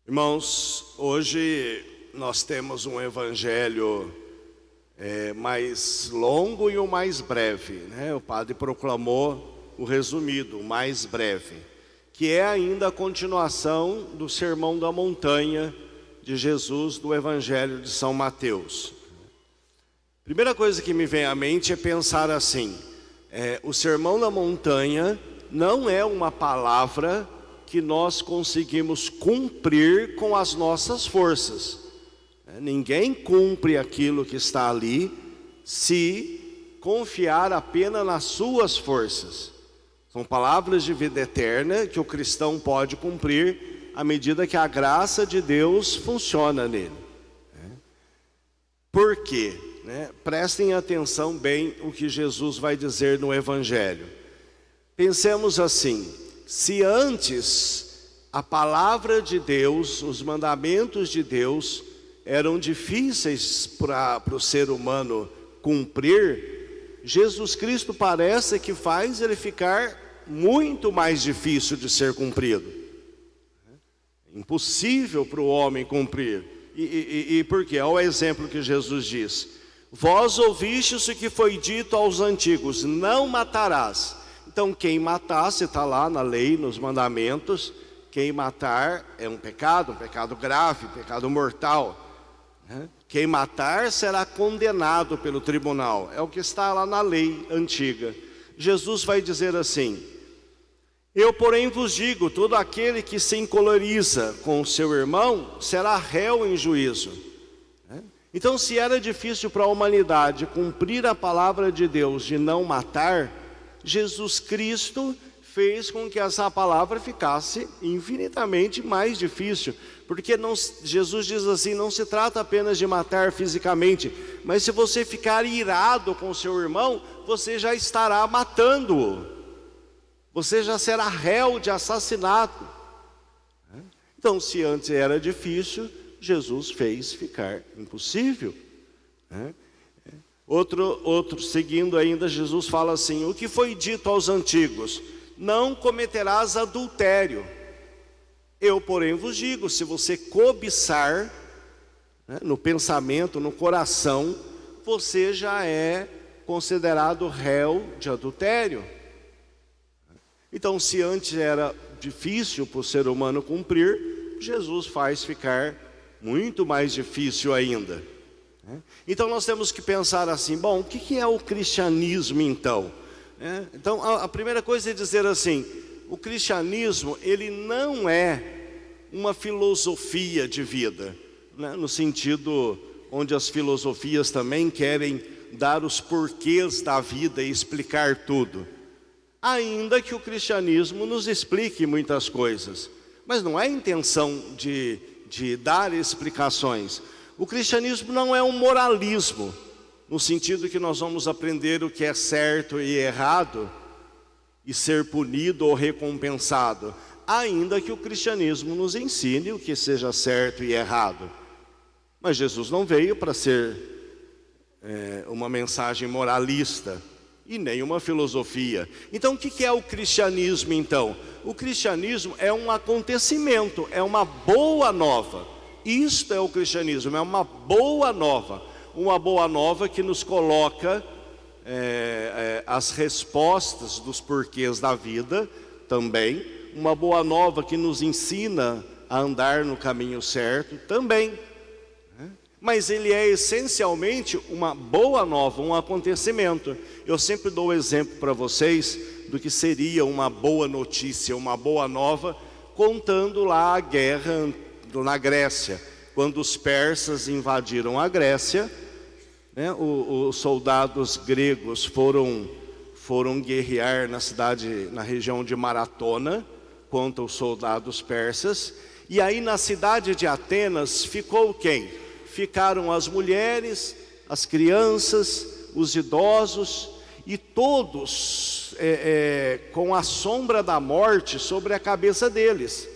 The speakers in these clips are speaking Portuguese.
Irmãos, hoje nós temos um evangelho mais longo e o mais breve, né? O padre proclamou o resumido, o mais breve, que é ainda a continuação do Sermão da Montanha de Jesus do Evangelho de São Mateus. Primeira coisa que me vem à mente é pensar assim: o Sermão da Montanha não é uma palavra que nós conseguimos cumprir com as nossas forças. Ninguém cumpre aquilo que está ali se confiar apenas nas suas forças. São palavras de vida eterna que o cristão pode cumprir à medida que a graça de Deus funciona nele. Por quê? Prestem atenção bem o que Jesus vai dizer no Evangelho. Pensemos assim: se antes a palavra de Deus, os mandamentos de Deus eram difíceis para o ser humano cumprir, Jesus Cristo parece que faz ele ficar muito mais difícil de ser cumprido. Impossível para o homem cumprir. E por quê? Olha o exemplo que Jesus diz: vós ouvistes o que foi dito aos antigos, não matarás. Então quem matasse, está lá na lei, nos mandamentos, quem matar é um pecado grave, pecado mortal. Quem matar será condenado pelo tribunal, é o que está lá na lei antiga. Jesus vai dizer assim: eu porém vos digo, todo aquele que se encoleriza com o seu irmão será réu em juízo. Então, se era difícil para a humanidade cumprir a palavra de Deus de não matar, Jesus Cristo fez com que essa palavra ficasse infinitamente mais difícil, porque Jesus diz assim: não se trata apenas de matar fisicamente, mas se você ficar irado com seu irmão, você já estará matando-o, você já será réu de assassinato. Então, se antes era difícil, Jesus fez ficar impossível. Outro, seguindo ainda, Jesus fala assim: o que foi dito aos antigos, não cometerás adultério. Eu, porém, vos digo, se você cobiçar, no pensamento, no coração, você já é considerado réu de adultério. Então, se antes era difícil para o ser humano cumprir, Jesus faz ficar muito mais difícil ainda. Então nós temos que pensar assim: bom, o que é o cristianismo então? Então a primeira coisa é dizer assim: o cristianismo, ele não é uma filosofia de vida, no sentido onde as filosofias também querem dar os porquês da vida e explicar tudo. Ainda que o cristianismo nos explique muitas coisas, mas não é a intenção de dar explicações. O cristianismo não é um moralismo, no sentido que nós vamos aprender o que é certo e errado e ser punido ou recompensado, ainda que o cristianismo nos ensine o que seja certo e errado. Mas Jesus não veio para ser uma mensagem moralista e nem uma filosofia. Então o que é o cristianismo então? O cristianismo é um acontecimento, é uma boa nova. Isto é o cristianismo, é uma boa nova que nos coloca as respostas dos porquês da vida também, uma boa nova que nos ensina a andar no caminho certo também. Mas ele é essencialmente uma boa nova, um acontecimento. Eu sempre dou o exemplo para vocês do que seria uma boa notícia, uma boa nova, contando lá a guerra na Grécia, quando os persas invadiram a Grécia, os soldados gregos foram guerrear na região de Maratona contra os soldados persas, e aí na cidade de Atenas ficou quem? Ficaram as mulheres, as crianças, os idosos, e todos com a sombra da morte sobre a cabeça deles.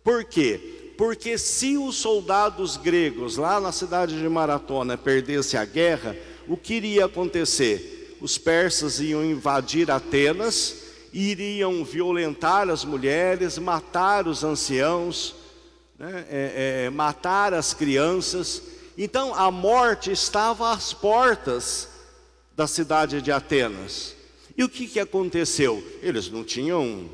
Por quê? Porque se os soldados gregos lá na cidade de Maratona perdessem a guerra, o que iria acontecer? Os persas iam invadir Atenas, iriam violentar as mulheres, matar os anciãos, né, matar as crianças. Então a morte estava às portas da cidade de Atenas. E o que aconteceu? Eles não tinham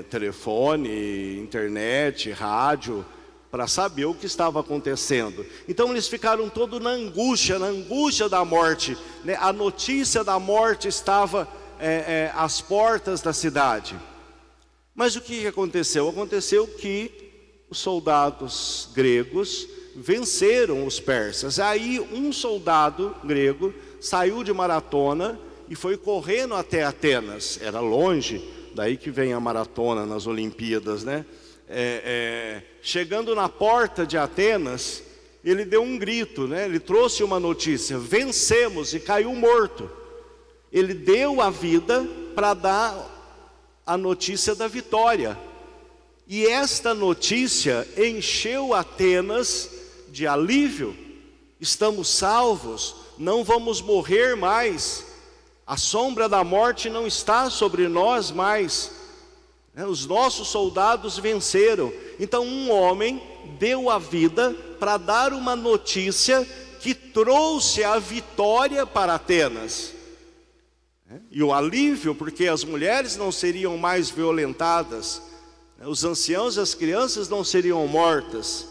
telefone, internet, rádio, para saber o que estava acontecendo. Então eles ficaram todos na angústia da morte, né? A notícia da morte estava às portas da cidade. Mas o que aconteceu? Aconteceu que os soldados gregos venceram os persas. Aí um soldado grego saiu de maratona e foi correndo até Atenas. Era longe, daí que vem a maratona nas Olimpíadas, né? Chegando na porta de Atenas, ele deu um grito, né? Ele trouxe uma notícia: vencemos, e caiu morto. Ele deu a vida para dar a notícia da vitória. E esta notícia encheu Atenas de alívio. Estamos salvos, não vamos morrer mais, a sombra da morte não está sobre nós mais, os nossos soldados venceram. Então um homem deu a vida para dar uma notícia que trouxe a vitória para Atenas. E o alívio, porque as mulheres não seriam mais violentadas, os anciãos e as crianças não seriam mortas.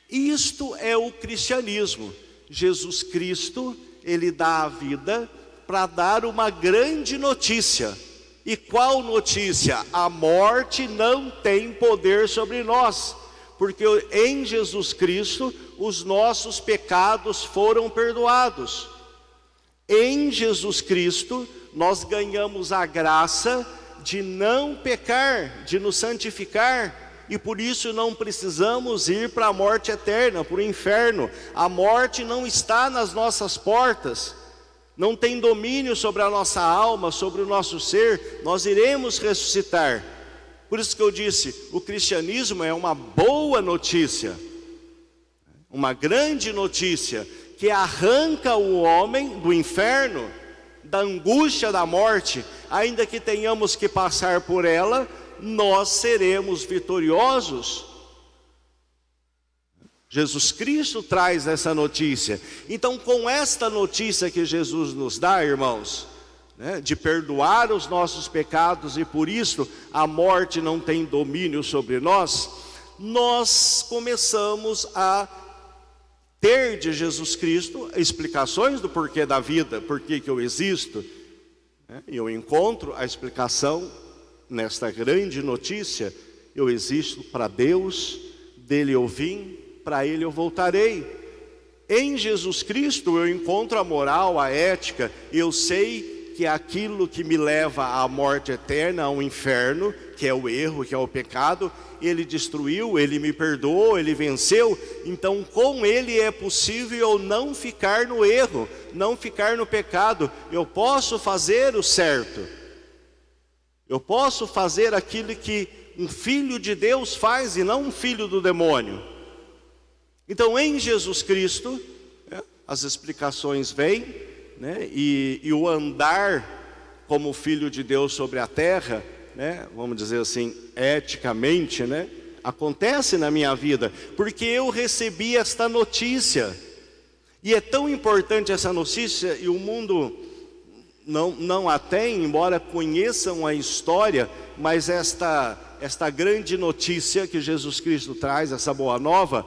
Isto é o cristianismo. Jesus Cristo, ele dá a vida para dar uma grande notícia. E qual notícia? A morte não tem poder sobre nós, porque em Jesus Cristo os nossos pecados foram perdoados. Em Jesus Cristo nós ganhamos a graça de não pecar, de nos santificar, e por isso não precisamos ir para a morte eterna, para o inferno. A morte não está nas nossas portas, não tem domínio sobre a nossa alma, sobre o nosso ser. Nós iremos ressuscitar. Por isso que eu disse, o cristianismo é uma boa notícia, uma grande notícia, que arranca o homem do inferno, da angústia da morte. Ainda que tenhamos que passar por ela, nós seremos vitoriosos. Jesus Cristo traz essa notícia. Então, com esta notícia que Jesus nos dá, irmãos, né, de perdoar os nossos pecados, e por isso a morte não tem domínio sobre nós, nós começamos a ter de Jesus Cristo explicações do porquê da vida, por que eu existo, né? E eu encontro a explicação nesta grande notícia: eu existo para Deus, dele eu vim, para ele eu voltarei. Em Jesus Cristo eu encontro a moral, a ética. Eu sei que aquilo que me leva à morte eterna, ao inferno, que é o erro, que é o pecado, ele destruiu, ele me perdoou, ele venceu. Então com ele é possível eu não ficar no erro, não ficar no pecado. Eu posso fazer o certo, eu posso fazer aquilo que um filho de Deus faz e não um filho do demônio. Então em Jesus Cristo, as explicações vêm, né? E o andar como filho de Deus sobre a terra, né? Vamos dizer assim, eticamente, né? Acontece na minha vida, porque eu recebi esta notícia. E é tão importante essa notícia, e o mundo não a tem, embora conheçam a história, mas esta grande notícia que Jesus Cristo traz, essa boa nova,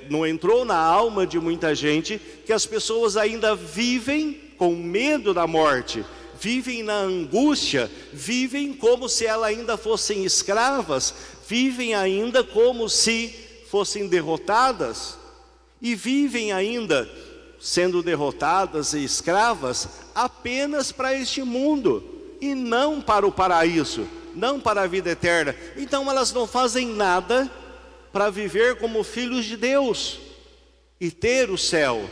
não entrou na alma de muita gente, que as pessoas ainda vivem com medo da morte, vivem na angústia, vivem como se elas ainda fossem escravas, vivem ainda como se fossem derrotadas, e vivem ainda sendo derrotadas e escravas apenas para este mundo, e não para o paraíso, não para a vida eterna. Então elas não fazem nada para viver como filhos de Deus e ter o céu,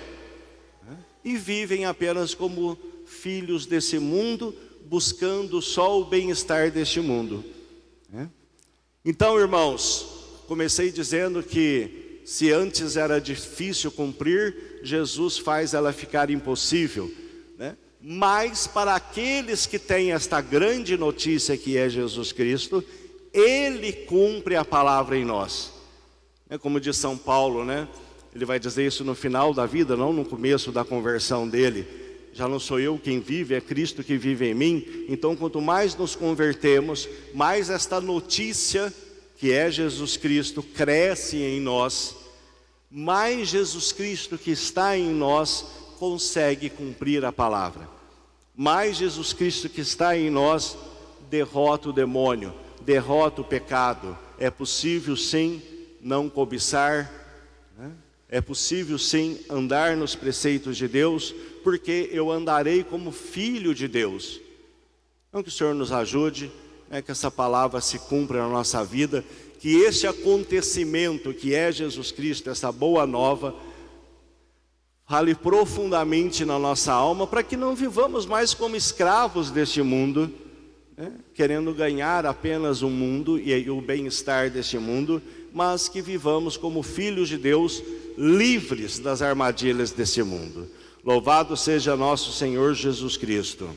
e vivem apenas como filhos desse mundo, buscando só o bem-estar deste mundo. Então, irmãos, comecei dizendo que se antes era difícil cumprir, Jesus faz ela ficar impossível, né? Mas para aqueles que têm esta grande notícia que é Jesus Cristo, Ele cumpre a palavra em nós. É como diz São Paulo, né? Ele vai dizer isso no final da vida, não no começo da conversão dele. Já não sou eu quem vive, é Cristo que vive em mim. Então, quanto mais nos convertemos, mais esta notícia, que é Jesus Cristo, cresce em nós. Mais Jesus Cristo que está em nós consegue cumprir a palavra. Mais Jesus Cristo que está em nós derrota o demônio, derrota o pecado. É possível sim não cobiçar, né? É possível sim andar nos preceitos de Deus, porque eu andarei como filho de Deus. Então que o Senhor nos ajude, né, que essa palavra se cumpra na nossa vida, que esse acontecimento que é Jesus Cristo, essa boa nova, fale profundamente na nossa alma, para que não vivamos mais como escravos deste mundo, né, querendo ganhar apenas o mundo e o bem-estar deste mundo, mas que vivamos como filhos de Deus, livres das armadilhas desse mundo. Louvado seja nosso Senhor Jesus Cristo.